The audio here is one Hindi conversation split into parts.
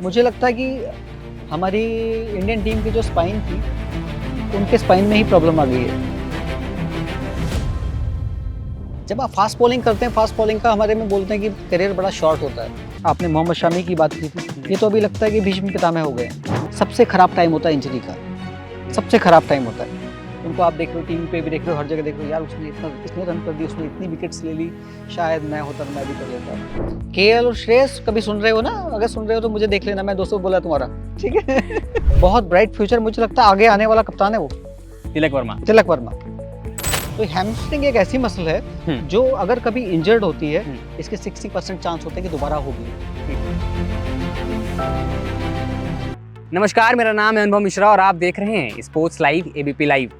मुझे लगता है कि हमारी इंडियन टीम की जो स्पाइन थी, उनके स्पाइन में ही प्रॉब्लम आ गई है। जब आप फास्ट बॉलिंग करते हैं, फास्ट बॉलिंग का हमारे में बोलते हैं कि करियर बड़ा शॉर्ट होता है। आपने मोहम्मद शामी की बात की थी, ये तो अभी लगता है कि भीष्म पितामह हो गए। सबसे खराब टाइम होता है इंजरी का, सबसे खराब टाइम होता है। उनको आप देख रहे हो, टीवी पे भी देख रहे हो, हर जगह देख रहे हो, यार उसने इतने रन कर दिए, उसने इतनी विकेट्स ले ली, शायद मैं होता तो मैं भी कर लेता। केएल और श्रेयस कभी सुन रहे हो ना? अगर सुन रहे हो तो मुझे देख लेना, मैं दोस्तों बोला तुम्हारा, ठीक है। बहुत ब्राइट फ्यूचर, मुझे लगता है आगे आने वाला कप्तान है वो तिलक वर्मा। तिलक वर्मा। तो हैमस्ट्रिंग एक ऐसी मसल है जो अगर कभी इंजर्ड होती है, इसके 60% चांस होते हैं कि दोबारा होगी। नमस्कार, मेरा नाम है अनुभव मिश्रा और आप देख रहे हैं स्पोर्ट्स लाइव एबीपी लाइव।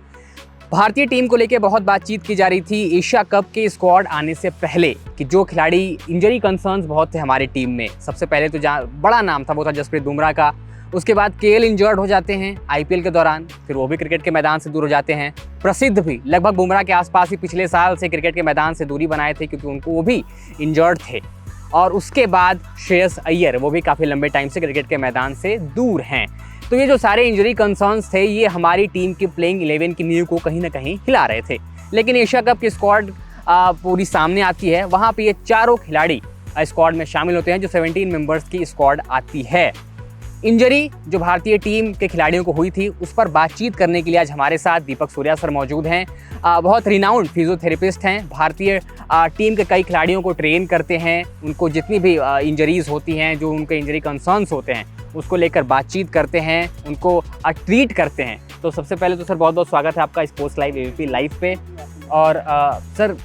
भारतीय टीम को लेकर बहुत बातचीत की जा रही थी एशिया कप के स्क्वाड आने से पहले कि जो खिलाड़ी इंजरी कंसर्न्स बहुत थे हमारी टीम में। सबसे पहले तो जहाँ बड़ा नाम था वो था जसप्रीत बुमराह का। उसके बाद केएल इंजर्ड हो जाते हैं आईपीएल के दौरान, फिर वो भी क्रिकेट के मैदान से दूर हो जाते हैं। प्रसिद्ध भी लगभग बुमराह के आसपास ही पिछले साल से क्रिकेट के मैदान से दूरी बनाए थे क्योंकि उनको वो भी इंजर्ड थे। और उसके बाद श्रेयस अय्यर, वो भी काफ़ी लंबे टाइम से क्रिकेट के मैदान से दूर हैं। तो ये जो सारे इंजरी कंसर्न्स थे, ये हमारी टीम की प्लेइंग 11 की नींव को कहीं ना कहीं हिला रहे थे। लेकिन एशिया कप की स्क्वाड पूरी सामने आती है, वहाँ पे ये चारों खिलाड़ी स्क्वाड में शामिल होते हैं जो 17 मेंबर्स की स्क्वाड आती है। इंजरी जो भारतीय टीम के खिलाड़ियों को हुई थी, उस पर बातचीत करने के लिए आज हमारे साथ दीपक सूर्या सर मौजूद हैं। बहुत रिनाउंड फिजियोथेरेपिस्ट हैं, भारतीय टीम के कई खिलाड़ियों को ट्रेन करते हैं। उनको जितनी भी इंजरीज़ होती हैं, जो उनके इंजरी कंसर्न्स होते हैं, उसको लेकर बातचीत करते हैं, उनको ट्रीट करते हैं। तो सबसे पहले तो सर बहुत बहुत स्वागत है आपका स्पोर्ट्स लाइव एबीपी लाइव पे। और सर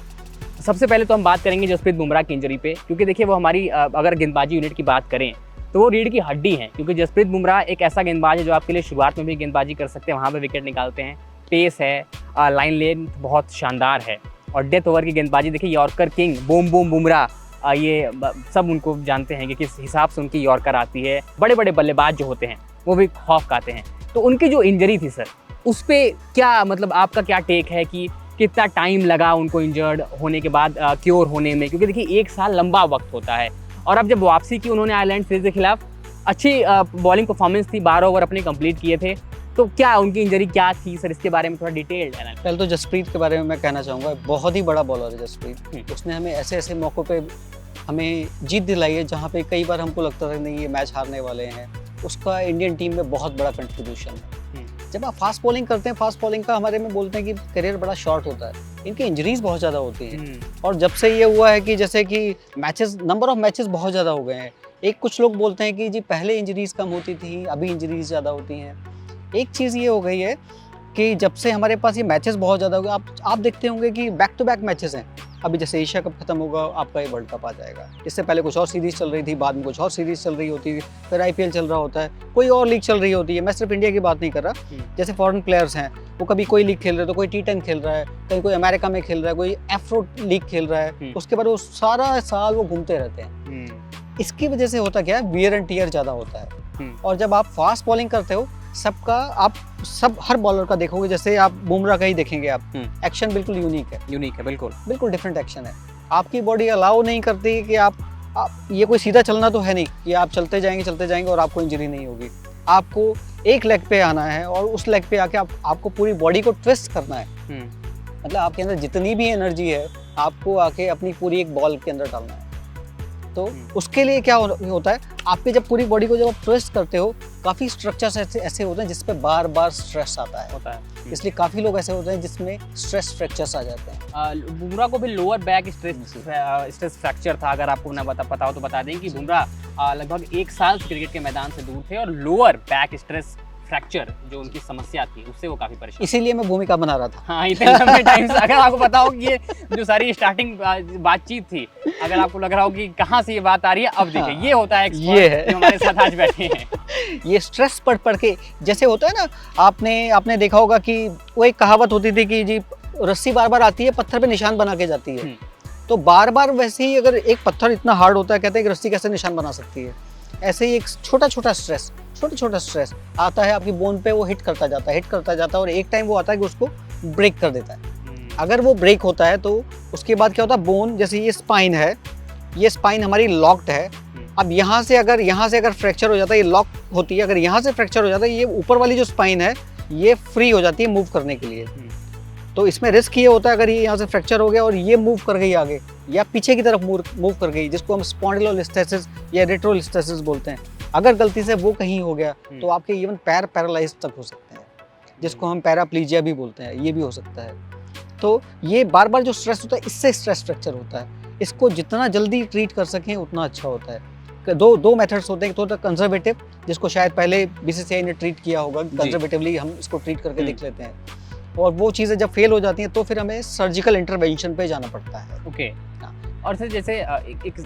सबसे पहले तो हम बात करेंगे जसप्रीत बुमराह की इंजरी पे, क्योंकि देखिए वो हमारी अगर गेंदबाजी यूनिट की बात करें तो वो रीढ़ की हड्डी है। क्योंकि जसप्रीत बुमराह एक ऐसा गेंदबाज है जो आपके लिए शुरुआत में भी गेंदबाजी कर सकते हैं, वहाँ पे विकेट निकालते हैं, पेस है, लाइन लेंथ बहुत शानदार है। और डेथ ओवर की गेंदबाजी देखिए, yorker king boom boom Bumrah, ये सब उनको जानते हैं कि किस हिसाब से उनकी यॉर्कर आती है। बड़े बड़े बल्लेबाज जो होते हैं वो भी खौफ खाते हैं। तो उनकी जो इंजरी थी सर, उस पर क्या मतलब आपका क्या टेक है कि कितना टाइम लगा उनको इंजर्ड होने के बाद क्योर होने में? क्योंकि देखिए 1 साल लंबा वक्त होता है। और अब जब वापसी की उन्होंने आयरलैंड सीरीज के खिलाफ, अच्छी बॉलिंग परफॉर्मेंस थी, 12 ओवर अपने कंप्लीट किए थे। तो क्या उनकी इंजरी क्या थी सर, इसके बारे में थोड़ा डिटेल्ड है? पहले तो जसप्रीत के बारे में मैं कहना चाहूँगा, बहुत ही बड़ा बॉलर है जसप्रीत। उसने हमें ऐसे ऐसे मौक़ों पे हमें जीत दिलाई है जहाँ पे कई बार हमको लगता था नहीं ये मैच हारने वाले हैं। उसका इंडियन टीम में बहुत बड़ा कंट्रीब्यूशन है। जब आप फास्ट बॉलिंग करते हैं, फास्ट बॉलिंग का हमारे में बोलते हैं कि करियर बड़ा शॉर्ट होता है। इनकी इंजरीज बहुत ज़्यादा होती हैं। और जब से ये हुआ है कि जैसे कि मैचेस, नंबर ऑफ मैचेस बहुत ज़्यादा हो गए हैं। एक कुछ लोग बोलते हैं कि जी पहले इंजरीज कम होती थी, अभी इंजरीज ज़्यादा होती हैं। एक चीज़ ये हो गई है कि जब से हमारे पास ये मैचेस बहुत ज़्यादा हो गए, आप देखते होंगे कि बैक टू बैक मैचेस हैं। अभी जैसे एशिया कप खत्म होगा, आपका ये वर्ल्ड कप आ जाएगा। इससे पहले कुछ और सीरीज़ चल रही थी, बाद में कुछ और सीरीज़ चल रही होती है, फिर आईपीएल चल रहा होता है, कोई और लीग चल रही होती है। मैं सिर्फ इंडिया की बात नहीं कर रहा, जैसे फॉरेन प्लेयर्स हैं, वो कभी कोई लीग खेल रहे हैं तो कोई T10 खेल रहा है, कहीं कोई अमेरिका में खेल रहा है, कोई एफ्रो लीग खेल रहा है। उसके बाद वो सारा साल वो घूमते रहते हैं। इसकी वजह से होता क्या है, वियर एंड टियर ज़्यादा होता है। और जब आप फास्ट बॉलिंग करते हो, सबका आप सब हर बॉलर का देखोगे, जैसे आप बुमराह का ही देखेंगे, आप एक्शन बिल्कुल यूनिक है, बिल्कुल डिफरेंट एक्शन है। आपकी बॉडी अलाउ नहीं करती कि आप ये कोई सीधा चलना तो है नहीं कि आप चलते जाएंगे और आपको इंजरी नहीं होगी। आपको एक लेग पे आना है और उस लेग पे आके आपको पूरी बॉडी को ट्विस्ट करना है। मतलब आपके अंदर जितनी भी एनर्जी है, आपको आके अपनी पूरी एक बॉल के अंदर डालना है। तो उसके लिए क्या होता है, आपके जब पूरी बॉडी को जब आप ट्विस्ट करते हो, काफ़ी स्ट्रक्चर्स ऐसे होते हैं जिस पे बार बार स्ट्रेस आता है। इसलिए काफ़ी लोग ऐसे होते हैं जिसमें स्ट्रेस फ्रैक्चर्स आ जाते हैं। बुमराह को भी लोअर बैक स्ट्रेस फ्रैक्चर था। अगर आपको ना पता हो तो बता दें कि बुमराह लगभग 1 साल से क्रिकेट के मैदान से दूर थे और लोअर बैक स्ट्रेस फ्रैक्चर जो उनकी समस्या थी, उससे वो काफी परेशान। इसीलिए मैं भूमिका बना रहा था। हाँ, इतने लंबे टाइम से। अगर आपको पता हो कि ये जो सारी स्टार्टिंग बातचीत थी, अगर आपको लग रहा हो कि कहाँ से ये बात आ रही है, अब देखिए ये होता है ये है जो हमारे साथ आज बैठे हैं। ये स्ट्रेस पढ़ के जैसे होता है ना, आपने देखा होगा कि वो एक कहावत होती थी कि जी रस्सी बार बार आती है, पत्थर पे निशान बना के जाती है। तो बार बार वैसे ही अगर एक पत्थर इतना हार्ड होता है, कहते हैं कि रस्सी कैसे निशान बना सकती है। ऐसे ही एक छोटा छोटा स्ट्रेस आता है आपकी बोन पे, वो हिट करता जाता है और एक टाइम वो आता है कि उसको ब्रेक कर देता है। अगर वो ब्रेक होता है तो उसके बाद क्या होता है, बोन, जैसे ये स्पाइन है, ये स्पाइन हमारी लॉक्ड है, अब यहाँ से अगर फ्रैक्चर हो जाता है, ये लॉक होती है, अगर यहाँ से फ्रैक्चर हो जाता है, ये ऊपर वाली जो स्पाइन है ये फ्री हो जाती है मूव करने के लिए। तो इसमें रिस्क ये होता है अगर ये यहाँ से फ्रैक्चर हो गया और ये मूव कर गई आगे या पीछे की तरफ मूव कर गई, जिसको हम स्पॉन्डिलोलिस्थेसिस या रेट्रोलिस्थेसिस बोलते हैं, अगर गलती से वो कहीं हो गया तो आपके इवन पैर पैरालाइज तक हो सकते हैं, जिसको हम पैराप्लीजिया भी बोलते हैं, ये भी हो सकता है। तो ये बार बार जो स्ट्रेस होता है, इससे स्ट्रेस फ्रैक्चर होता है। इसको जितना जल्दी ट्रीट कर सकें उतना अच्छा होता है। दो मेथड्स होते हैं, एक तो होता है कंजर्वेटिव, जिसको शायद पहले बीसीसीआई ने ट्रीट किया होगा, कंजर्वेटिवली हम इसको ट्रीट करके देख लेते हैं, और वो चीज़ें जब फेल हो जाती हैं तो फिर हमें सर्जिकल इंटरवेंशन पे जाना पड़ता है। ओके। और सर जैसे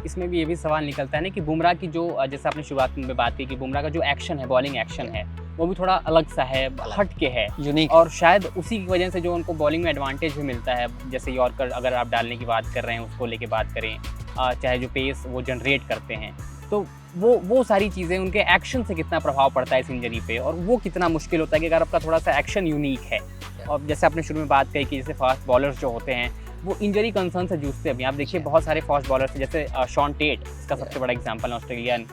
इसमें भी ये भी सवाल निकलता है ना कि बुमराह की जो जैसे आपने शुरुआत में बात की कि बुमराह का जो एक्शन है, बॉलिंग एक्शन है, वो भी थोड़ा अलग सा है, हट के है, यूनिक, और शायद उसी की वजह से जो उनको बॉलिंग में एडवांटेज भी मिलता है। जैसे यॉर्कर अगर आप डालने की बात कर रहे हैं, उसको लेके बात करें, चाहे जो पेस वो जनरेट करते हैं, तो वो सारी चीज़ें उनके एक्शन से कितना प्रभाव पड़ता है इस इंजरी पे, और वो कितना मुश्किल होता है कि अगर आपका थोड़ा सा एक्शन यूनिक है। और जैसे आपने शुरू में बात कही कि जैसे फास्ट बॉलर्स जो होते हैं वो इंजरी कंसर्न से जूझते हैं। अभी आप देखिए बहुत सारे फास्ट बॉलर्स थे, जैसे शॉन टेट, इसका सबसे बड़ा एग्जांपल ऑस्ट्रेलियन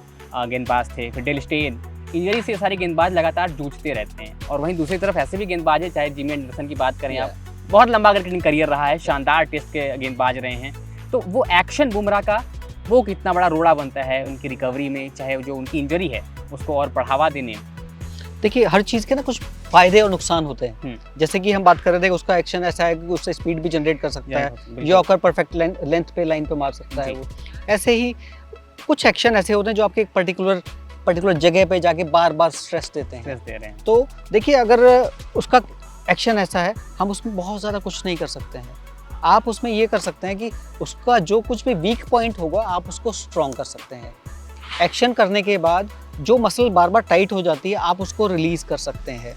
गेंदबाज थे, फिर डेल स्टेन। इंजरी से सारे गेंदबाज लगातार जूझते रहते हैं। और वहीं दूसरी तरफ ऐसे भी गेंदबाज है, चाहे जिमी एंडरसन की बात करें आप, बहुत लंबा क्रिकेटिंग करियर रहा है, शानदार टेस्ट के गेंदबाज रहे हैं। तो वो एक्शन बुमराह का वो कितना बड़ा रोड़ा बनता है उनकी रिकवरी में, चाहे जो उनकी इंजरी है उसको और बढ़ावा देने में। देखिए हर चीज़ के ना कुछ फायदे और नुकसान होते हैं। जैसे कि हम बात कर रहे थे, उसका एक्शन ऐसा है कि उससे स्पीड भी जनरेट कर सकता है, यॉर्कर परफेक्ट लेंथ पे लाइन पे मार सकता है वो। ऐसे ही कुछ एक्शन ऐसे होते हैं जो आपके एक पर्टिकुलर जगह पे जाके बार बार स्ट्रेस देते हैं। तो देखिए अगर उसका एक्शन ऐसा है, हम उसमें बहुत ज़्यादा कुछ नहीं कर सकते हैं। आप उसमें ये कर सकते हैं कि उसका जो कुछ भी वीक पॉइंट होगा आप उसको स्ट्रॉन्ग कर सकते हैं। एक्शन करने के बाद जो मसल बार बार टाइट हो जाती है आप उसको रिलीज़ कर सकते हैं।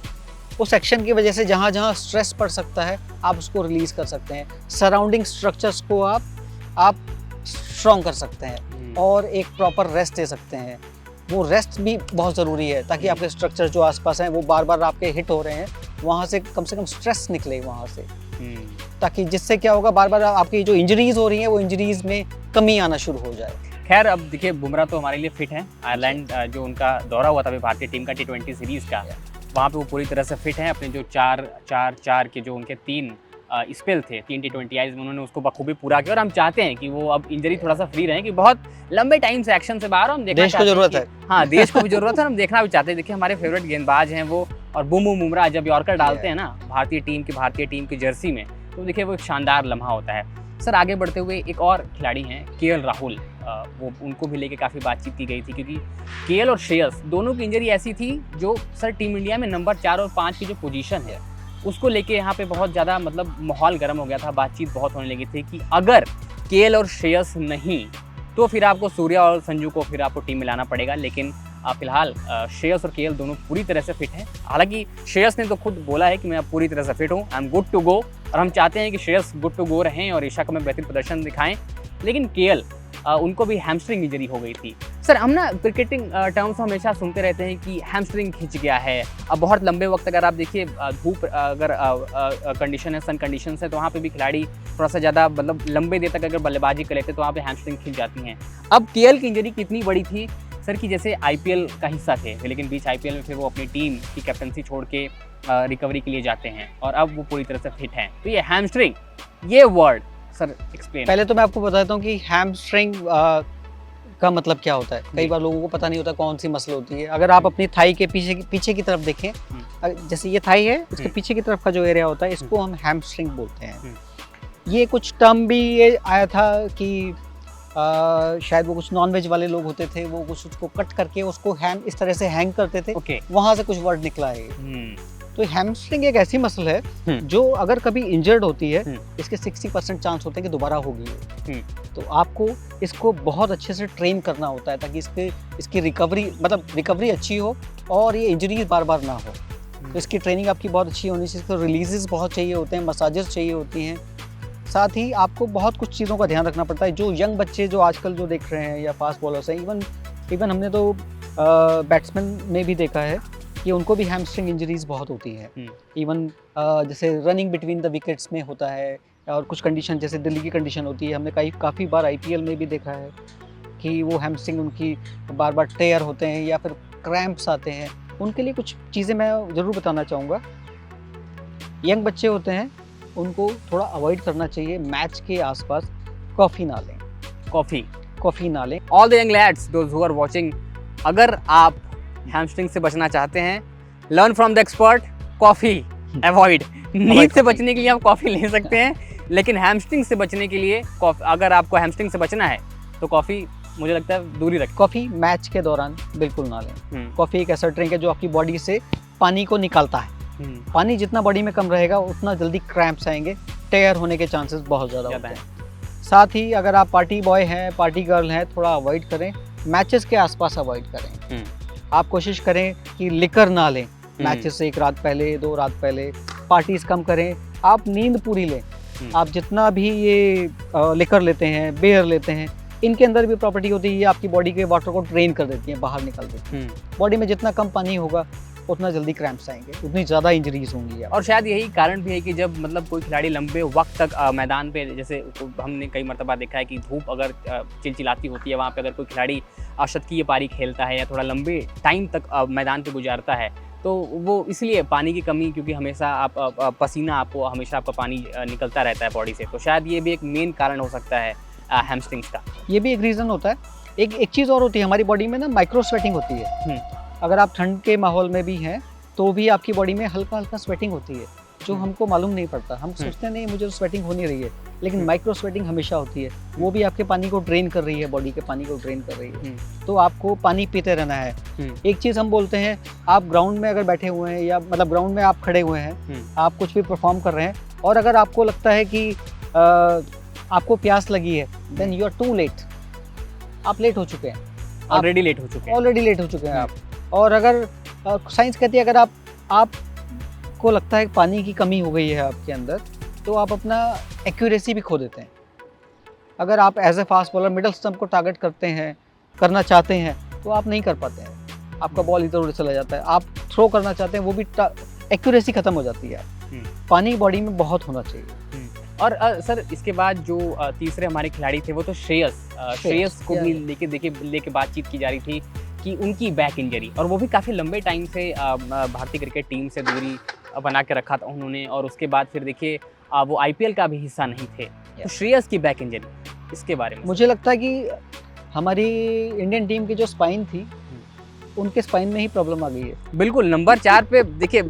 उस एक्शन की वजह से जहाँ जहाँ स्ट्रेस पड़ सकता है आप उसको रिलीज़ कर सकते हैं। सराउंडिंग स्ट्रक्चर्स को आप स्ट्रॉन्ग कर सकते हैं और एक प्रॉपर रेस्ट दे सकते हैं। वो रेस्ट भी बहुत ज़रूरी है ताकि आपके स्ट्रक्चर जो आसपास हैं वो बार बार आपके हिट हो रहे हैं, वहाँ से कम स्ट्रेस निकले वहाँ से, ताकि जिससे क्या होगा, बार बार आपकी जो इंजरीज हो रही हैं वो इंजरीज में कमी आना शुरू हो जाए। खैर अब देखिए बुमराह तो हमारे लिए फिट हैं। आयरलैंड जो उनका दौरा हुआ था अभी भारतीय टीम का T20 सीरीज़ का, वहाँ पे वो पूरी तरह से फिट हैं। अपने जो 4-4-4 के जो उनके 3 स्पेल थे, 3 T20 आईज में, उन्होंने उसको बखूबी पूरा किया। और हम चाहते हैं कि वो अब इंजरी थोड़ा सा फ्री रहें, कि बहुत लंबे टाइम से एक्शन से बाहर, हम देखना देश को जरूरत है। हाँ, देश को भी जरूरत है, हम देखना भी चाहते हैं। देखिए हमारे फेवरेट गेंदबाज हैं वो, और बुमराह जब यॉर्कर डालते हैं ना भारतीय टीम की जर्सी में, तो देखिए वो एक शानदार लम्हा होता है। सर आगे बढ़ते हुए एक और खिलाड़ी हैं KL राहुल, वो उनको भी लेके काफ़ी बातचीत की गई थी, क्योंकि KL और श्रेयस दोनों की इंजरी ऐसी थी जो सर टीम इंडिया में नंबर 4 और 5 की जो पोजीशन है उसको लेके यहाँ पे बहुत ज़्यादा मतलब माहौल गर्म हो गया था, बातचीत बहुत होने लगी थी कि अगर KL और श्रेयस नहीं तो फिर आपको सूर्या और संजू को फिर आपको टीम में लाना पड़ेगा। लेकिन फिलहाल श्रेयस और KL दोनों पूरी तरह से फिट हैं। हालांकि श्रेयस ने तो खुद बोला है कि मैं अब पूरी तरह से फिट हूँ, I am good to go, और हम चाहते हैं कि श्रेयस गुड टू गो रहें और एशिया कप में बेहतरीन प्रदर्शन दिखाएं। लेकिन KL उनको भी हैमस्ट्रिंग इंजरी हो गई थी। सर हम ना क्रिकेटिंग टर्म्स में हमेशा सुनते रहते हैं कि हैमस्ट्रिंग खिंच गया है। अब बहुत लंबे वक्त अगर आप देखिए धूप अगर कंडीशन है, सन कंडीशन है, तो वहाँ पे भी खिलाड़ी थोड़ा सा ज़्यादा मतलब लंबे देर तक अगर बल्लेबाजी कर लेते तो वहाँ पे हैमस्ट्रिंग खिंच जाती हैं। अब KL की इंजरी कितनी बड़ी थी सर कि जैसे IPL का हिस्सा थे, लेकिन बीच IPL में फिर वो अपनी टीम की कैप्टनसी छोड़ के रिकवरी के लिए जाते हैं और अब वो पूरी तरह से फिट हैं। तो ये हैमस्ट्रिंग, ये वर्ड सर एक्सप्लेन। पहले तो मैं आपको बताता हूँ कि हैमस्ट्रिंग का मतलब क्या होता है। कई बार लोगों को पता नहीं होता कौन सी मसल होती है। अगर आप अपनी थाई के पीछे की तरफ देखें, जैसे ये थाई है, इसके पीछे की तरफ का जो एरिया होता है इसको हम हैमस्ट्रिंग बोलते हैं। ये कुछ टर्म भी ये आया था कि शायद वो कुछ नॉनवेज वाले लोग होते थे, वो कुछ उसको कट करके उसको इस तरह से हैंग करते थे, वहां से कुछ वर्ड निकला है। तो हैमस्ट्रिंग एक ऐसी मसल है जो अगर कभी इंजर्ड होती है, इसके 60% चांस होते हैं कि दोबारा होगी। तो आपको इसको बहुत अच्छे से ट्रेन करना होता है ताकि इसकी रिकवरी अच्छी हो और ये इंजरी बार बार ना हो। तो इसकी ट्रेनिंग आपकी बहुत अच्छी होनी चाहिए। इसको रिलीजेस बहुत चाहिए होते हैं, मसाजेस चाहिए होती हैं। साथ ही आपको बहुत कुछ चीज़ों का ध्यान रखना पड़ता है। जो यंग बच्चे जो आजकल जो देख रहे हैं या फास्ट बॉलर्स हैं, इवन हमने तो बैट्समैन में भी देखा है कि उनको भी हैमस्ट्रिंग इंजरीज बहुत होती है। इवन जैसे रनिंग बिटवीन द विकेट्स में होता है, और कुछ कंडीशन जैसे दिल्ली की कंडीशन होती है। हमने काफ़ी बार IPL में भी देखा है कि वो हैमस्ट्रिंग उनकी बार बार टेयर होते हैं या फिर क्रैम्प्स आते हैं, उनके लिए कुछ चीज़ें मैं ज़रूर बताना चाहूँगा। यंग बच्चे होते हैं, उनको थोड़ा अवॉइड करना चाहिए मैच के आसपास कॉफ़ी ना लें, कॉफ़ी ना लें। All the young lads those who are watching, अगर आप हैमस्ट्रिंग से बचना चाहते हैं, learn from the expert, coffee avoid. नींद से बचने के लिए आप कॉफ़ी ले सकते हैं, लेकिन हैमस्ट्रिंग से बचने के लिए अगर आपको हैमस्ट्रिंग से बचना है तो कॉफ़ी मुझे लगता है दूर ही रखें। कॉफ़ी मैच के दौरान बिल्कुल ना लें। कॉफ़ी एक ऐसा ड्रिंक है जो आपकी बॉडी से पानी को निकालता है। पानी जितना बॉडी में कम रहेगा उतना जल्दी क्रैम्प्स आएंगे, टेयर होने के चांसेस बहुत ज़्यादा होते हैं। साथ ही अगर आप पार्टी बॉय हैं, पार्टी गर्ल हैं, थोड़ा अवॉइड करें, मैचेस के आसपास अवॉइड करें। आप कोशिश करें कि लिकर ना लें मैचेस से 1 रात पहले, 2 रात पहले। पार्टीज कम करें, आप नींद पूरी लें। आप जितना भी ये लिकर लेते हैं, बियर लेते हैं, इनके अंदर भी प्रॉपर्टी होती है, ये आपकी बॉडी के वाटर को ड्रेन कर देती है, बाहर निकाल देती है। बॉडी में जितना कम पानी होगा उतना जल्दी क्रैम्प्स आएंगे, उतनी ज़्यादा इंजरीज होंगी। और शायद यही कारण भी है कि जब मतलब कोई खिलाड़ी लंबे वक्त तक मैदान पे, जैसे हमने कई मरतबा देखा है कि धूप अगर चिलचिलाती होती है, वहाँ पे अगर कोई खिलाड़ी शतकीय पारी खेलता है या थोड़ा लंबे टाइम तक मैदान पे गुजारता है, तो वो इसलिए पानी की कमी, क्योंकि हमेशा आप पसीना आपको हमेशा आपका पानी निकलता रहता है बॉडी से, तो शायद ये भी एक मेन कारण हो सकता है हैमस्ट्रिंग्स का। ये भी एक रीज़न होता है। एक चीज़ और होती है, हमारी बॉडी में ना माइक्रो स्वेटिंग होती है। अगर आप ठंड के माहौल में भी हैं तो भी आपकी बॉडी में हल्का हल्का स्वेटिंग होती है, जो हमको मालूम नहीं पड़ता। हम सोचते नहीं मुझे स्वेटिंग हो नहीं रही है, लेकिन माइक्रो स्वेटिंग हमेशा होती है। वो भी आपके पानी को ड्रेन कर रही है, बॉडी के पानी को ड्रेन कर रही है। तो आपको पानी पीते रहना है। एक चीज़ हम बोलते हैं, आप ग्राउंड में अगर बैठे हुए हैं या मतलब ग्राउंड में आप खड़े हुए हैं, आप कुछ भी परफॉर्म कर रहे हैं और अगर आपको लगता है कि आपको प्यास लगी है, then you are too late. आप लेट हो चुके हैं, ऑलरेडी लेट हो चुके हैं आप। और अगर साइंस कहती है अगर आपको लगता है पानी की कमी हो गई है आपके अंदर, तो आप अपना एक्यूरेसी भी खो देते हैं। अगर आप as a fast bowler middle stump को टारगेट करना चाहते हैं तो आप नहीं कर पाते हैं, आपका बॉल इधर उधर चला जाता है। आप थ्रो करना चाहते हैं, वो भी एक्यूरेसी खत्म हो जाती है। पानी बॉडी में बहुत होना चाहिए। और सर इसके बाद जो तीसरे हमारे खिलाड़ी थे वो तो श्रेयस को भी लेके बातचीत की जा रही थी कि उनकी बैक इंजरी, और वो भी काफ़ी लंबे टाइम से भारतीय क्रिकेट टीम से दूरी बना के रखा था उन्होंने, और उसके बाद फिर देखिए वो आईपीएल का भी हिस्सा नहीं थे। तो श्रेयस की बैक इंजरी, इसके बारे में मुझे लगता है कि हमारी इंडियन टीम की जो स्पाइन थी, उनके स्पाइन में ही प्रॉब्लम आ गई है। बिल्कुल, नंबर 4 पे देखिए,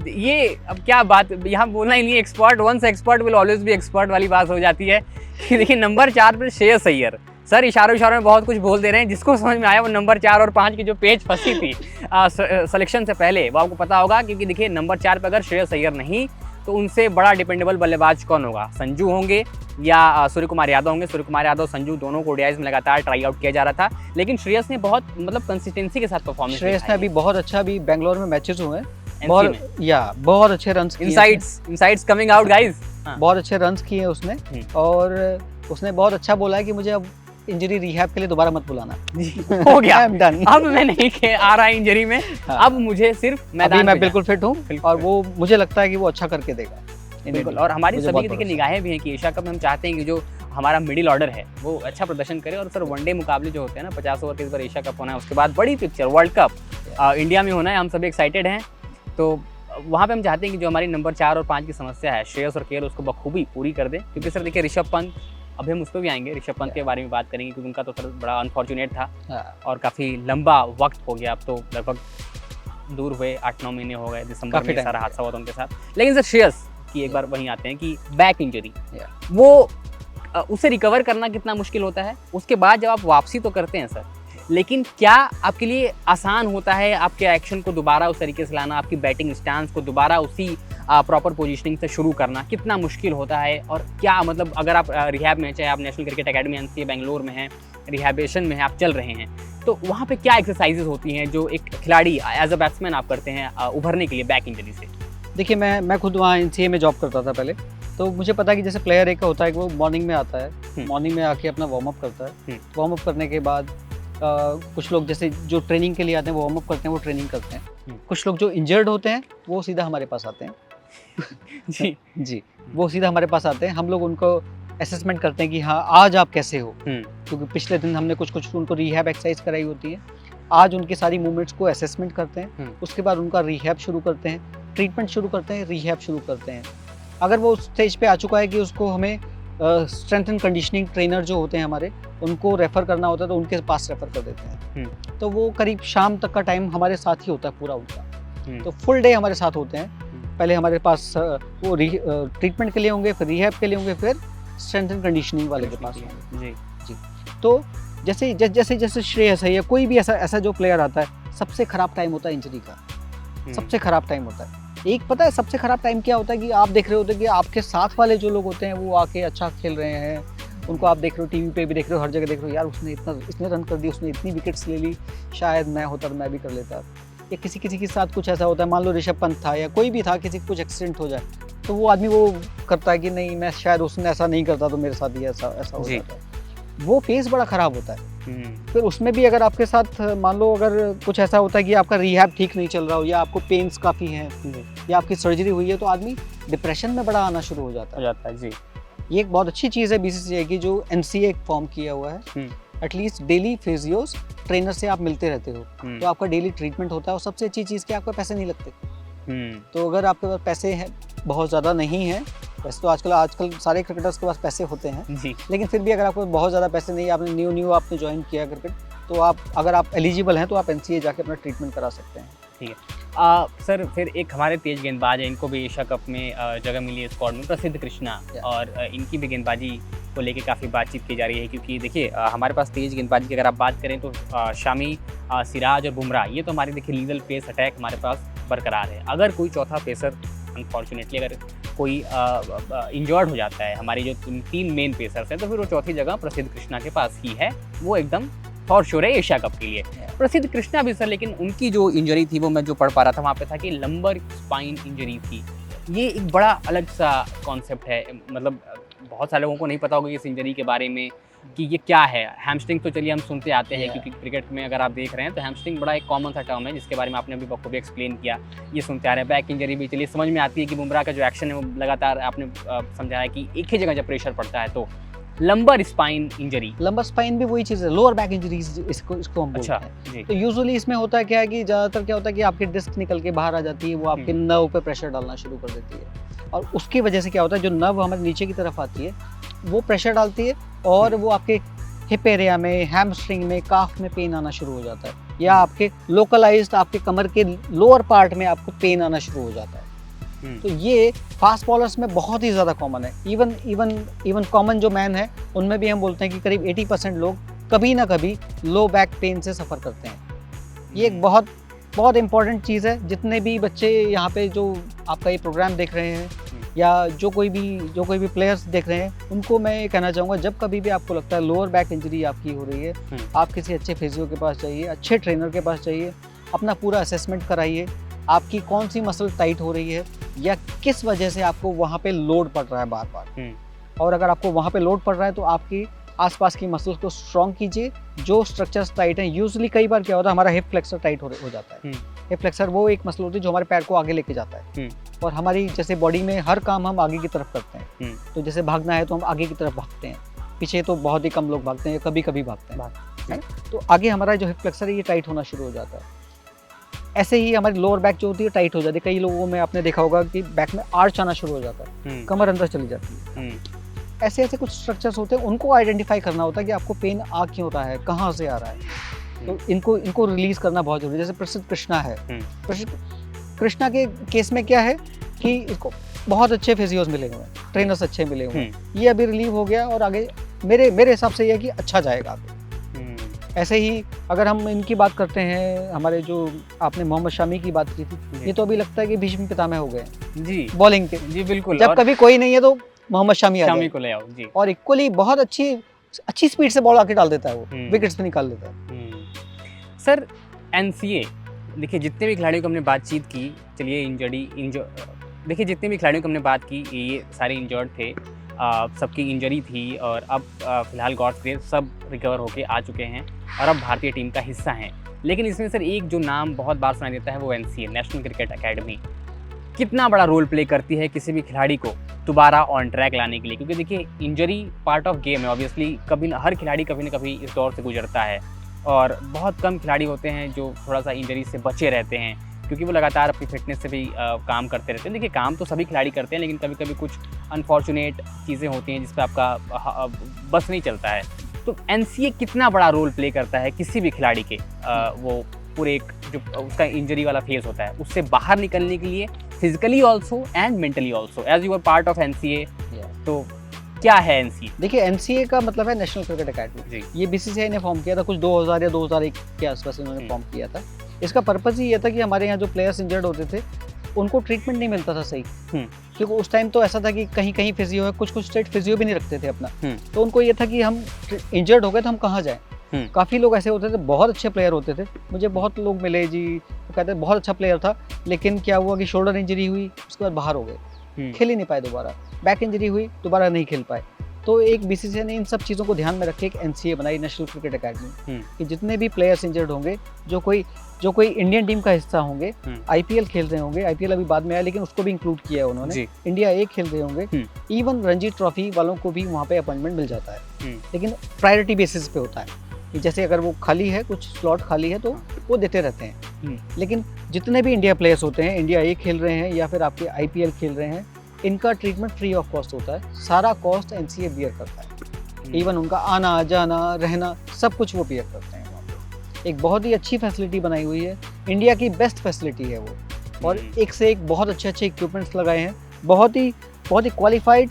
ये अब क्या बात यहाँ बोलना ही नहीं, expert once expert will always be expert वाली बात हो जाती है कि देखिए नंबर 4 पे श्रेयस अय्यर। सर इशारों में बहुत कुछ बोल दे रहे हैं, जिसको समझ में आया वो नंबर 4 और 5 की जो पेज फंसी थी सिलेक्शन से पहले, वो आपको पता होगा, क्योंकि देखिए नंबर 4 पे अगर श्रेयस अय्यर नहीं तो उनसे बड़ा डिपेंडेबल बल्लेबाज कौन होगा? संजू होंगे या सूर्य कुमार यादव होंगे। सूर्य कुमार यादव, संजू दोनों को ओडीआईज में लगातार ट्राई आउट किया जा रहा था, लेकिन श्रेयस ने बहुत मतलब कंसिस्टेंसी के साथ परफॉर्मेंस। श्रेयस ने अभी बहुत अच्छा, अभी बेंगलोर में मैचेस हुए हैं, बहुत अच्छे रन्स किए। Insights coming out guys. बहुत अच्छे रन्स किए उसने, और उसने बहुत अच्छा बोला है कि मुझे अब इंजरी रिहैब के लिए दोबारा मत बुलाना। हो गया, अब मैं नहीं आ रहा इंजरी में। हाँ। अब मुझे सिर्फ मैदान मैं बिल्कुल फिट हूँ, और वो मुझे लगता है कि वो अच्छा करके देगा। बिल्कुल, और हमारी सभी की देखिए निगाहें भी हैं कि एशिया कप में हम चाहते हैं कि जो हमारा मिडिल ऑर्डर है वो अच्छा प्रदर्शन करे। और सर वनडे मुकाबले जो होते हैं ना, 50 ओवर के इस बार एशिया कप होना है, उसके बाद बड़ी पिक्चर वर्ल्ड कप इंडिया में होना है, हम सभी एक्साइटेड हैं। तो वहाँ पे हम चाहते हैं कि जो हमारी नंबर 4 और 5 की समस्या है, श्रेयस और केएल, उसको बखूबी पूरी कर दें। क्योंकि सर देखिए ऋषभ पंत, अभी हम उस पर भी आएंगे, ऋषभ पंत के बारे में बात करेंगे, क्योंकि उनका तो सर बड़ा अनफॉर्चुनेट था और काफ़ी लंबा वक्त हो गया, अब तो लगभग दूर हुए 8-9 महीने हो गए, दिसंबर में सारा हादसा हुआ था उनके साथ। लेकिन सर श्रेयस की एक बार वहीं आते हैं कि बैक इंजरी, वो उसे रिकवर करना कितना मुश्किल होता है। उसके बाद जब आप वापसी तो करते हैं सर, लेकिन क्या आपके लिए आसान होता है आपके एक्शन को दोबारा उस तरीके से लाना, आपकी बैटिंग स्टांस को दोबारा उसी प्रॉपर पोजीशनिंग से शुरू करना कितना मुश्किल होता है? और क्या मतलब अगर आप रिहैब में, चाहे आप national cricket academy NCA Bangalore में हैं, रिहैबिलिटेशन में हैं, आप चल रहे हैं, तो वहाँ पे क्या एक्सरसाइजेज होती हैं जो एक खिलाड़ी एज अ बैट्समैन आप करते हैं उभरने के लिए बैक इंजरी से? देखिए मैं खुद वहाँ एनसीए में जॉब करता था पहले, तो मुझे पता है कि जैसे प्लेयर एक होता है कि वो मॉर्निंग में आता है, मॉर्निंग में आके अपना वार्म अप करता है। वार्म अप करने के बाद कुछ लोग जैसे जो ट्रेनिंग के लिए आते हैं वो वार्म अप करते हैं, वो ट्रेनिंग करते हैं। कुछ लोग जो इंजर्ड होते हैं वो सीधा हमारे पास आते हैं। जी, वो सीधा हमारे पास आते हैं। हम लोग उनको असेसमेंट करते हैं कि हाँ आज आप कैसे हो, क्योंकि पिछले दिन हमने कुछ उनको रिहैब एक्सरसाइज कराई होती है। आज उनकी सारी मूवमेंट्स को असेसमेंट करते हैं, उसके बाद उनका रिहैब शुरू करते हैं, ट्रीटमेंट शुरू करते हैं, रिहैब शुरू करते हैं। अगर वो उस स्टेज पे आ चुका है कि उसको हमें स्ट्रेंथ एंड कंडीशनिंग ट्रेनर जो होते हैं हमारे, उनको रेफ़र करना होता है तो उनके पास रेफ़र कर देते हैं। तो वो करीब शाम तक का टाइम हमारे साथ ही होता है पूरा उनका। तो फुल डे हमारे साथ होते हैं। पहले हमारे पास वो ट्रीटमेंट के लिए होंगे, फिर रिहैब के लिए होंगे, फिर स्ट्रेंथ एंड कंडीशनिंग वाले के पास होंगे। जी। तो जैसे श्रेयस है या कोई भी ऐसा जो प्लेयर आता है, सबसे ख़राब टाइम होता है इंजरी का, सबसे ख़राब टाइम होता है। एक पता है सबसे ख़राब टाइम क्या होता है कि आप देख रहे होते हैं कि आपके साथ वाले जो लोग होते हैं वो आके अच्छा खेल रहे हैं, उनको आप देख रहे हो, टीवी पे भी देख रहे हो, हर जगह देख रहे हो, यार इसने रन कर दिया, उसने इतनी विकेट्स ले ली, शायद मैं होता तो मैं भी कर लेता। या किसी के साथ कुछ ऐसा होता है, मान लो ऋषभ पंत था या कोई भी था, किसी कुछ एक्सीडेंट हो जाए तो वो आदमी वो करता है कि नहीं मैं शायद उसने ऐसा नहीं करता तो मेरे साथ ही ऐसा हो जाता है। वो फेस बड़ा ख़राब होता है। फिर उसमें भी अगर आपके साथ मान लो अगर कुछ ऐसा होता है कि आपका रिहैब ठीक नहीं चल रहा हो या आपको पेन्स काफ़ी हैं या आपकी सर्जरी हुई है, तो आदमी डिप्रेशन में बड़ा आना शुरू हो जाता है। जी, ये एक बहुत अच्छी चीज़ है बीसीसीआई की जो एनसीए फॉर्म किया हुआ है। एटलीस्ट डेली फिजियोस ट्रेनर से आप मिलते रहते हो, तो आपका डेली ट्रीटमेंट होता है। और सबसे अच्छी चीज़ कि आपको पैसे नहीं लगते। तो अगर आपके पास पैसे हैं, बहुत ज़्यादा नहीं है, वैसे तो आजकल सारे क्रिकेटर्स के पास पैसे होते हैं जी, लेकिन फिर भी अगर आपको बहुत ज़्यादा पैसे नहीं, आपने न्यू आपने ज्वाइन किया क्रिकेट, तो अगर आप एलिजिबल हैं तो आप एनसीए जाके अपना ट्रीटमेंट करा सकते हैं। ठीक है। सर फिर एक हमारे तेज गेंदबाज हैं, इनको भी एशिया कप में जगह मिली है स्क्वाड में, प्रसिद्ध कृष्णा, और इनकी भी गेंदबाजी को लेके काफ़ी बातचीत की जा रही है। क्योंकि देखिए हमारे पास तेज गेंदबाजी की अगर आप बात करें तो शामी, सिराज और बुमराह, ये तो हमारे देखिए लीगल पेस अटैक हमारे पास बरकरार है। अगर कोई चौथा पेसर अनफॉर्चुनेटली अगर कोई इंजर्ड हो जाता है, हमारी जो तीन मेन पेसर्स हैं, तो फिर वो चौथी जगह प्रसिद्ध कृष्णा के पास ही है। वो एकदम फॉर श्योर है एशिया कप के लिए। प्रसिद्ध कृष्णा भी सर, लेकिन उनकी जो इंजरी थी वो मैं जो पढ़ पा रहा था वहाँ पे था कि लंबर स्पाइन इंजरी थी। ये एक बड़ा अलग सा कॉन्सेप्ट है, मतलब बहुत सारे लोगों को नहीं पता होगा इस इंजरी के बारे में कि ये क्या है। हैमस्ट्रिंग तो चलिए हम सुनते आते हैं, क्योंकि क्रिकेट में अगर आप देख रहे हैं तो हैमस्ट्रिंग बड़ा एक कॉमन सा टर्म है जिसके बारे में आपने अभी बखूबी एक्सप्लेन किया। ये सुनते आ रहे हैं। बैक इंजरी भी चलिए समझ में आती है कि बुमराह का जो एक्शन है वो लगातार आपने समझाया कि एक ही जगह जब प्रेशर पड़ता है। तो lumbar spine injury, lumbar spine भी वही चीज़ है, लोअर बैक इंजरीज इसको हम बोलते हैं। तो यूजुअली इसमें होता क्या है कि ज़्यादातर क्या होता है कि आपकी डिस्क निकल के बाहर आ जाती है, वो आपके नर्व पे प्रेशर डालना शुरू कर देती है, और उसकी वजह से क्या होता है जो नर्व हमारे नीचे की तरफ आती है वो प्रेशर डालती है, और वो आपके हिप एरिया में, हैमस्ट्रिंग में, काफ में पेन आना शुरू हो जाता है, या आपके लोकलाइज्ड आपके कमर के लोअर पार्ट में आपको पेन आना शुरू हो जाता है। तो ये फास्ट बॉलर्स में बहुत ही ज़्यादा कॉमन है। इवन कॉमन जो मैन है उनमें भी हम बोलते हैं कि करीब 80% लोग कभी ना कभी लो बैक पेन से सफ़र करते हैं। ये एक बहुत इंपॉर्टेंट चीज़ है। जितने भी बच्चे यहाँ पे जो आपका ये प्रोग्राम देख रहे हैं या जो कोई भी प्लेयर्स देख रहे हैं, उनको मैं ये कहना चाहूँगा, जब कभी भी आपको लगता है लोअर बैक इंजरी आपकी हो रही है, आप किसी अच्छे फिजियो के पास जाइए, अच्छे ट्रेनर के पास जाइए, अपना पूरा असेसमेंट कराइए, आपकी कौन सी मसल टाइट हो रही है या किस वजह से आपको वहाँ पे लोड पड़ रहा है बार बार। और अगर आपको वहाँ पे लोड पड़ रहा है तो आपकी आसपास की मसल्स को स्ट्रॉन्ग कीजिए। जो स्ट्रक्चर्स टाइट हैं, यूजुअली कई बार क्या होता है हमारा हिप फ्लेक्सर टाइट हो जाता है। हिप फ्लेक्सर वो एक मसल होती है जो हमारे पैर को आगे लेके जाता है, और हमारी जैसे बॉडी में हर काम हम आगे की तरफ करते हैं। तो जैसे भागना है तो हम आगे की तरफ भागते हैं, पीछे तो बहुत ही कम लोग भागते हैं, कभी कभी भागते हैं। तो आगे हमारा जो हिप फ्लेक्सर है ये टाइट होना शुरू हो जाता है। ऐसे ही हमारी लोअर बैक जो होती है टाइट हो जाती है। कई लोगों में आपने देखा होगा कि बैक में आर्च आना शुरू हो जाता है, कमर अंदर चली जाती है। ऐसे कुछ स्ट्रक्चर्स होते हैं, उनको आइडेंटिफाई करना होता है कि आपको पेन आ क्यों रहा है, कहाँ से आ रहा है। तो इनको रिलीज करना बहुत जरूरी है। जैसे प्रसिद्ध कृष्णा है, प्रसिद्ध कृष्णा के केस में क्या है कि इसको बहुत अच्छे फिजियोस मिले हुए हैं, ट्रेनर्स अच्छे मिले हुए हैं, ये अभी रिलीव हो गया और आगे मेरे हिसाब से ये है कि अच्छा जाएगा आगे। ऐसे ही अगर हम इनकी बात करते हैं, हमारे जो आपने मोहम्मद शामी की बात की थी, ये तो अभी लगता है कि भीष्म पितामह हो गए जी बॉलिंग के। जी बिल्कुल, जब कभी कोई नहीं है तो मोहम्मद शामी को ले आओ जी। और इक्वली बहुत अच्छी स्पीड से बॉल आके डाल देता है, वो विकेट्स पे निकाल देता है। सर एनसीए, देखिए जितने भी खिलाड़ियों को हमने बातचीत की, चलिए देखिए जितने भी खिलाड़ियों को हमने बात की ये सारे इंजर्ड थे, सबकी इंजरी थी, और अब फिलहाल गॉड्स ग्रेस सब रिकवर होके आ चुके हैं और अब भारतीय टीम का हिस्सा हैं। लेकिन इसमें सर एक जो नाम बहुत बार सुनाई देता है वो एनसीए, नेशनल क्रिकेट एकेडमी। कितना बड़ा रोल प्ले करती है किसी भी खिलाड़ी को दोबारा ऑन ट्रैक लाने के लिए? क्योंकि देखिए इंजरी पार्ट ऑफ गेम है, ऑब्वियसली हर खिलाड़ी कभी ना कभी इस दौर से गुजरता है और बहुत कम खिलाड़ी होते हैं जो थोड़ा सा इंजरी से बचे रहते हैं, क्योंकि वो लगातार अपनी फिटनेस से भी काम करते रहते हैं। देखिए काम तो सभी खिलाड़ी करते हैं, लेकिन कभी कभी कुछ अनफॉर्चुनेट चीज़ें होती हैं जिस पर आपका बस नहीं चलता है। तो एनसीए कितना बड़ा रोल प्ले करता है किसी भी खिलाड़ी के वो पूरे एक जो उसका इंजरी वाला फेज होता है उससे बाहर निकलने के लिए, physically also and mentally also, as you are part of NCA. तो क्या है एनसीए? देखिए एनसीए का मतलब है नेशनल क्रिकेट अकेडमी। ये बीसीसीआई ने फॉर्म किया था कुछ 2000 या 2001 के आसपास इन्होंने फॉर्म किया था। इसका पर्पस ही ये था कि हमारे यहाँ जो प्लेयर्स इंजर्ड होते थे उनको ट्रीटमेंट नहीं मिलता था सही, क्योंकि उस टाइम तो ऐसा था कि कहीं कहीं फिजियो है, कुछ स्टेट फिजियो भी नहीं रखते थे अपना। तो उनको ये था कि हम इंजर्ड हो गए तो हम कहाँ जाएं। काफ़ी लोग ऐसे होते थे, बहुत अच्छे प्लेयर होते थे, मुझे बहुत लोग मिले जी, वो कहते बहुत अच्छा प्लेयर था, लेकिन क्या हुआ कि शोल्डर इंजरी हुई, उसके बाद बाहर हो गए, खेल ही नहीं पाए दोबारा। बैक इंजरी हुई, दोबारा नहीं खेल पाए। तो एक बीसीसीआई ने इन सब चीज़ों को ध्यान में रख के एक एनसीए बनाई, नेशनल क्रिकेट अकेडमी, कि जितने भी प्लेयर्स इंजर्ड होंगे, जो कोई इंडियन टीम का हिस्सा होंगे, आईपीएल खेल रहे होंगे, आईपीएल अभी बाद में आया लेकिन उसको भी इंक्लूड किया है उन्होंने, इंडिया ए खेल रहे होंगे, इवन रणजी ट्रॉफी वालों को भी वहाँ पे अपॉइंटमेंट मिल जाता है, लेकिन प्रायोरिटी बेसिस पे होता है कि जैसे अगर वो खाली है, कुछ स्लॉट खाली है तो वो देते रहते हैं। लेकिन जितने भी इंडिया प्लेयर्स होते हैं, इंडिया ए खेल रहे हैं या फिर आपके आईपीएल खेल रहे हैं, इनका ट्रीटमेंट फ्री ऑफ कॉस्ट होता है, सारा कॉस्ट एनसीए बियर करता है। इवन उनका आना जाना रहना सब कुछ वो बियर करते हैं वहाँ पे। एक बहुत ही अच्छी फैसिलिटी बनाई हुई है, इंडिया की बेस्ट फैसिलिटी है वो, और एक से एक बहुत अच्छे इक्विपमेंट्स लगाए हैं, बहुत ही क्वालिफाइड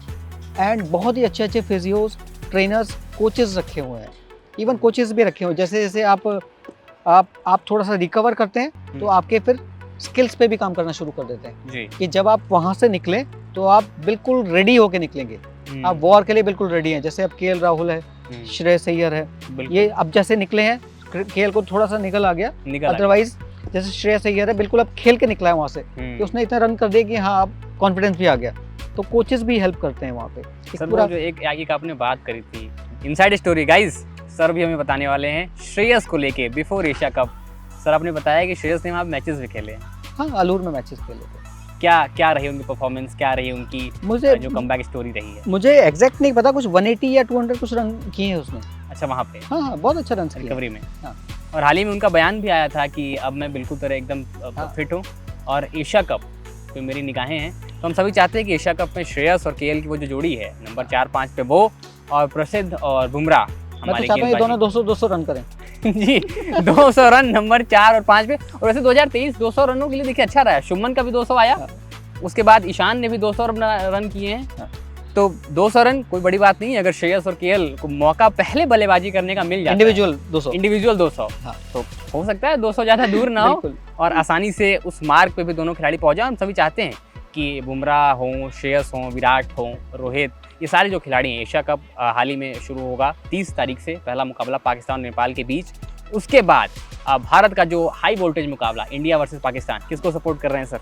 एंड बहुत ही अच्छे फिजियोज, ट्रेनर्स, कोचेस रखे हुए हैं। इवन कोचेस भी रखे हुए हैं, जैसे जैसे आप थोड़ा सा रिकवर करते हैं तो आपके फिर स्किल्स पे भी काम करना शुरू कर देते हैं जी। कि जब आप वहाँ से निकलें तो आप बिल्कुल रेडी होके निकलेंगे, आप वॉर के लिए बिल्कुल रेडी हैं। जैसे अब केएल राहुल है, श्रेयस अय्यर है, ये अब जैसे निकले हैं, केएल को थोड़ा सा निकल आ गया, अदरवाइज जैसे श्रेयस अय्यर है बिल्कुल अब खेल के निकला है वहाँ से, कि उसने इतना रन कर दिया कि हाँ आप कॉन्फिडेंस भी आ गया। तो कोचेस भी हेल्प करते हैं वहाँ पे। सर पूरा जो एक आगे का आपने बात करी थी इनसाइड स्टोरी, गाइस सर भी हमें बताने वाले हैं श्रेयस को लेके बिफोर एशिया कप। सर आपने बताया कि श्रेयस ने वहाँ मैचेस भी खेले हैं। हाँ, अलूर में मैचेस खेले थे। क्या रही उनकी परफॉर्मेंस, क्या रही उनकी मुझे जो कमबैक स्टोरी रही है? मुझे एग्जैक्ट नहीं पता, कुछ 180 या 200 कुछ रन किए हैं उसने। अच्छा, वहाँ पे? हाँ, बहुत अच्छा रन किया रिकवरी में। हाँ। और हाल ही में उनका बयान भी आया था कि अब मैं बिल्कुल तरह एकदम फिट हूँ और एशिया कप तो मेरी निगाहें हैं। तो हम सभी चाहते हैं कि एशिया कप में श्रेयस और केएल की वो जो जोड़ी है नंबर 4-5 पे, वो और प्रसिद्ध और बुमराह, मैं तो चाहता हूँ ये दोनों 200 रन करें। जी, 200 रन नंबर 4 और 5 पे। और वैसे 2023 200 रनों के लिए देखिए अच्छा रहा है, शुभमन का भी 200 आया, उसके बाद ईशान ने भी 200 रन किए हैं। तो 200 रन कोई बड़ी बात नहीं है अगर श्रेयस और केएल को मौका पहले बल्लेबाजी करने का मिल जाता है। इंडिविजुअल 200 तो हो सकता है 200 ज़्यादा दूर ना हो और आसानी से उस मार्ग पे भी दोनों खिलाड़ी पहुंच जाए। हम सभी चाहते हैं कि बुमराह हों, श्रेयस हों, विराट हों, रोहित, ये सारे जो खिलाड़ी हैं। एशिया कप हाल ही में शुरू होगा 30 तारीख से, पहला मुकाबला पाकिस्तान और नेपाल के बीच। उसके बाद भारत का जो हाई वोल्टेज मुकाबला इंडिया वर्सेस पाकिस्तान, किसको सपोर्ट कर रहे हैं सर?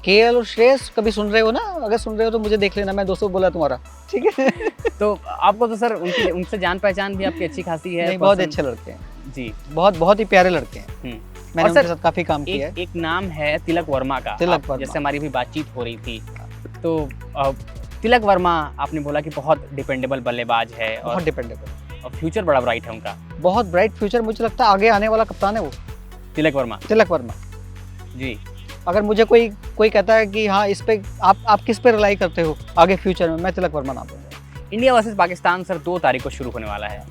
केएल और श्रेयस, कभी सुन रहे हो ना? अगर सुन रहे हो तो मुझे देख लेना, मैं 200 बोला तुम्हारा, ठीक है? तो आपको तो सर उनसे जान पहचान भी आपकी अच्छी खासी है। बहुत अच्छे लड़के हैं जी, बहुत ही प्यारे लड़के हैं। मैंने उनके साथ काफी काम किया है। एक नाम है तिलक वर्मा का, जैसे हमारी भी बातचीत हो रही थी, तो तिलक वर्मा आपने बोला कि बहुत डिपेंडेबल बल्लेबाज है, बहुत डिपेंडेबल, और फ्यूचर बड़ा ब्राइट है उनका, बहुत ब्राइट फ्यूचर। मुझे लगता है आगे आने वाला कप्तान है वो, तिलक वर्मा जी। अगर मुझे कोई कहता है कि हाँ इस पे आप किस पे रिलाई करते हो आगे फ्यूचर में, मैं तिलक वर्मा नाम दूंगा। इंडिया वर्सेस पाकिस्तान सर 2 तारीख को शुरू होने वाला है।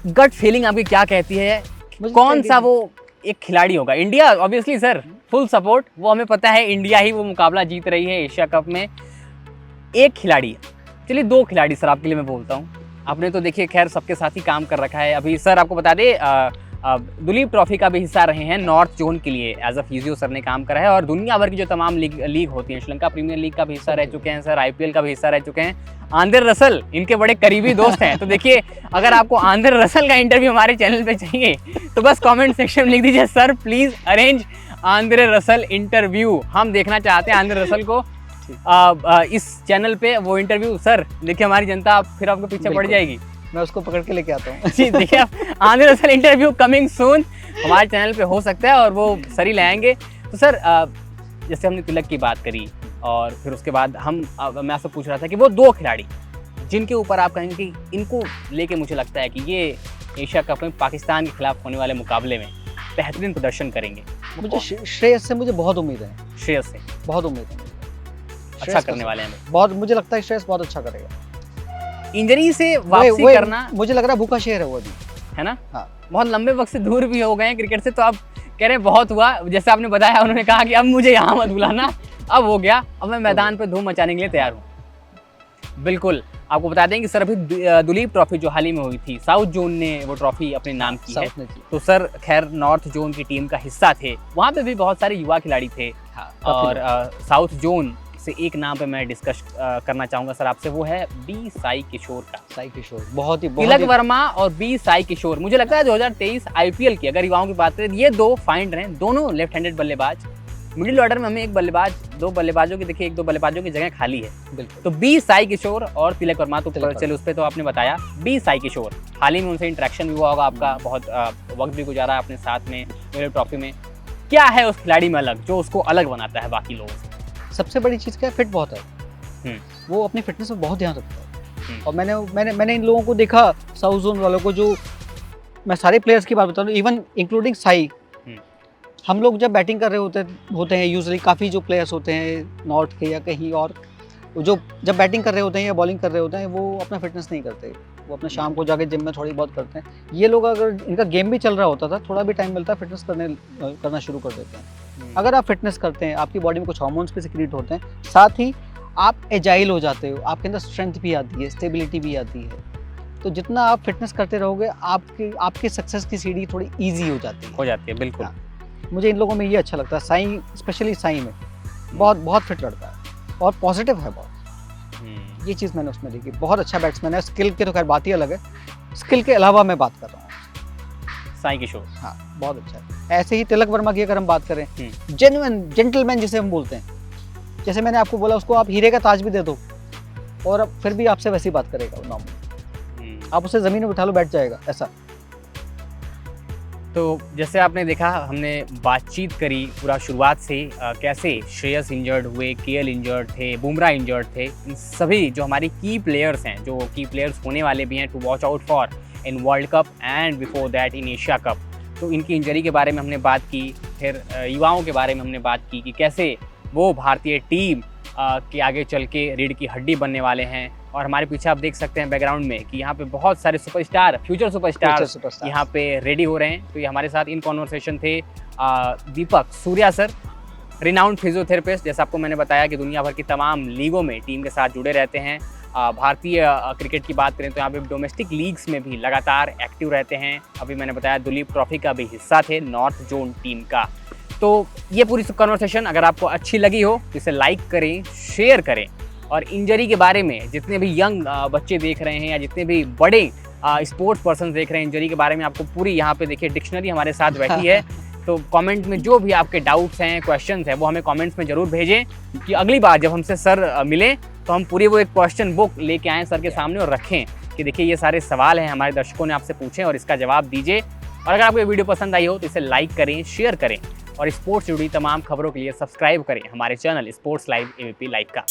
गट फीलिंग आपकी क्या कहती है, कौन सा वो एक खिलाड़ी होगा? India obviously sir full support, वो हमें पता है इंडिया ही वो मुकाबला जीत रही है एशिया कप में। एक खिलाड़ी, चलिए 2 खिलाड़ी सर आपके लिए मैं बोलता हूँ। आपने तो देखिए खैर सबके साथ ही काम कर रखा है। अभी सर आपको बता दें दुलीप ट्रॉफी का भी हिस्सा रहे हैं नॉर्थ जोन के लिए, एज अ फिजियो सर ने काम करा है, और दुनिया भर की जो तमाम लीग होती हैं, श्रीलंका प्रीमियर लीग का भी हिस्सा रह चुके हैं सर, आईपीएल का भी हिस्सा रह चुके हैं। आंद्रे रसल इनके बड़े करीबी दोस्त हैं। तो देखिए अगर आपको आंद्रे रसल का इंटरव्यू हमारे चैनल पे चाहिए तो बस कमेंट सेक्शन में लिख दीजिए sir please arrange Andre Russell interview. हम देखना चाहते हैं आंद्रे रसल को इस चैनल पे वो इंटरव्यू। सर देखिए हमारी जनता फिर आपको पीछे पड़ जाएगी, मैं उसको पकड़ के लेके आता हूँ। जी देखिए Andre Russell interview coming soon हमारे चैनल पे हो सकता है, और वो सर ही लाएंगे। तो सर जैसे हमने तिलक की बात करी और फिर उसके बाद मैं आपसे पूछ रहा था कि वो 2 खिलाड़ी जिनके ऊपर आप कहेंगे कि इनको लेके मुझे लगता है कि ये एशिया कप में पाकिस्तान के खिलाफ होने वाले मुकाबले में बेहतरीन प्रदर्शन करेंगे। मुझे श्रेयस से मुझे बहुत उम्मीद है, श्रेयस से बहुत उम्मीद है। अच्छा श्रेयस करने का- वाले हैं बहुत, मुझे लगता है श्रेयस बहुत अच्छा करेगा। इंजरी से वापसी वो करना, मुझे लग रहा है भूखा शेर है वो अभी, है ना। हाँ। बहुत लंबे वक्त से दूर भी हो गए हैं क्रिकेट से, तो आप कह रहे हैं बहुत हुआ, जैसे आपने बताया उन्होंने कहा कि अब मुझे यहाँ मत बुलाना, अब हो गया, अब मैं मैदान पे धूम मचाने के लिए तैयार हूँ। बिल्कुल, आपको बता दें कि सर अभी दुलीप ट्रॉफी जो हाल ही में हुई थी, साउथ जोन ने वो ट्रॉफी अपने नाम की है। साउथ ने की। तो सर खैर नॉर्थ जोन की टीम का हिस्सा थे, वहाँ पे भी बहुत सारे युवा खिलाड़ी थे। हाँ, काफी और लोग। साउथ जोन से एक नाम पे मैं डिस्कस करना चाहूँगा सर आपसे, वो है बी साई किशोर का। साई किशोर बहुत ही तिलक वर्मा और बी साई किशोर, मुझे लगता है 2023 आईपीएल की अगर युवाओं की बात करें, ये 2 फाइंड रहे, दोनों लेफ्ट हैंडेड बल्लेबाज। मिडिल ऑर्डर में हमें एक बल्लेबाज, 2 बल्लेबाजों की देखिए, 1-2 बल्लेबाजों की जगह खाली है। बिल्कुल। तो बी साई किशोर और तिलक वर्मा, तो तिलक चलो उस पर तो आपने बताया। बी साई किशोर, हाल ही में उनसे इंटरेक्शन भी हुआ होगा आपका, बहुत वक्त भी गुजारा है अपने साथ में दुलीप ट्रॉफी में। क्या है उस खिलाड़ी में अलग जो उसको अलग बनाता है बाकी लोगों से? सबसे बड़ी चीज़ क्या है, फिट बहुत है। वो अपनी फिटनेस में बहुत ध्यान रखता है। और मैंने इन लोगों को देखा, साउथ जोन वालों को, जो मैं सारे प्लेयर्स की बात बता रहा हूँ, इवन इंक्लूडिंग साई। हम लोग जब बैटिंग कर रहे होते हैं यूजुअली, काफ़ी जो प्लेयर्स होते हैं नॉर्थ के या कहीं और, जो जब बैटिंग कर रहे होते हैं या बॉलिंग कर रहे होते हैं, वो अपना फिटनेस नहीं करते, वो अपना शाम को जाके जिम में थोड़ी बहुत करते हैं। ये लोग अगर इनका गेम भी चल रहा होता था, थोड़ा भी टाइम मिलता है, फिटनेस करना शुरू कर देते हैं। अगर आप फिटनेस करते हैं, आपकी बॉडी में कुछ हार्मोन्स भी सिक्रीट होते हैं, साथ ही आप एजाइल हो जाते हो, आपके अंदर स्ट्रेंथ भी आती है, स्टेबिलिटी भी आती है। तो जितना आप फिटनेस करते रहोगे, आपकी सक्सेस की सीढ़ी थोड़ी ईजी हो जाती है। बिल्कुल। हाँ। मुझे इन लोगों में ये अच्छा लगता है, साई, स्पेशली साई में बहुत फिट लड़का है और पॉजिटिव है बहुत। ये चीज़ मैंने उसमें देखी, बहुत अच्छा बैट्समैन है। स्किल की तो खैर बात ही अलग है, स्किल के अलावा मैं बात कर रहा हूँ। साई किशोर, हाँ, बहुत अच्छा है। ऐसे ही तिलक वर्मा की अगर हम बात करें, जेन्युइन जेंटलमैन जिसे हम बोलते हैं, जैसे मैंने आपको बोला, उसको आप हीरे का ताज भी दे दो और अब फिर भी आपसे वैसी बात करेगा वो नॉर्मल। आप उसे ज़मीन में बिठा लो, बैठ जाएगा ऐसा। तो जैसे आपने देखा, हमने बातचीत करी पूरा शुरुआत से, कैसे श्रेयस इंजर्ड हुए, केएल इंजर्ड थे, बुमराह इंजर्ड थे, इन सभी जो हमारी की प्लेयर्स हैं, जो की प्लेयर्स होने वाले भी हैं to watch out for in world cup and before that in Asia cup, तो इनकी इंजरी के बारे में हमने बात की। फिर युवाओं के बारे में हमने बात की कि कैसे वो भारतीय टीम के आगे चल के रीढ़ की हड्डी बनने वाले हैं। और हमारे पीछे आप देख सकते हैं बैकग्राउंड में कि यहाँ पे बहुत सारे सुपरस्टार, फ्यूचर सुपरस्टार यहाँ पे रेडी हो रहे हैं। तो ये हमारे साथ इन कॉन्वर्सेशन थे दीपक सूर्या सर, रिनाउंड फिजियोथेरेपिस्ट, जैसा आपको मैंने बताया कि दुनिया भर की तमाम लीगों में टीम के साथ जुड़े रहते हैं। भारतीय क्रिकेट की बात करें तो यहाँ पे डोमेस्टिक लीग्स में भी लगातार एक्टिव रहते हैं। अभी मैंने बताया दुलीप ट्रॉफी का भी हिस्सा थे नॉर्थ जोन टीम का। तो ये पूरी कन्वर्सेशन अगर आपको अच्छी लगी हो तो इसे लाइक करें, शेयर करें, और इंजरी के बारे में जितने भी यंग बच्चे देख रहे हैं या जितने भी बड़े स्पोर्ट्स पर्सन देख रहे हैं, इंजरी के बारे में आपको पूरी यहाँ पे देखिए डिक्शनरी हमारे साथ बैठी है। तो कमेंट में जो भी आपके डाउट्स हैं, क्वेश्चंस हैं, वो हमें कमेंट्स में ज़रूर भेजें कि अगली बार जब हमसे सर मिलें तो हम पूरी वो एक क्वेश्चन बुक लेके आएँ सर के सामने और रखें कि देखिए ये सारे सवाल हैं हमारे दर्शकों ने आपसे पूछे और इसका जवाब दीजिए। और अगर आपको ये वीडियो पसंद आई हो तो इसे लाइक करें, शेयर करें, और स्पोर्ट्स से जुड़ी तमाम खबरों के लिए सब्सक्राइब करें हमारे channel sports live ABP live का।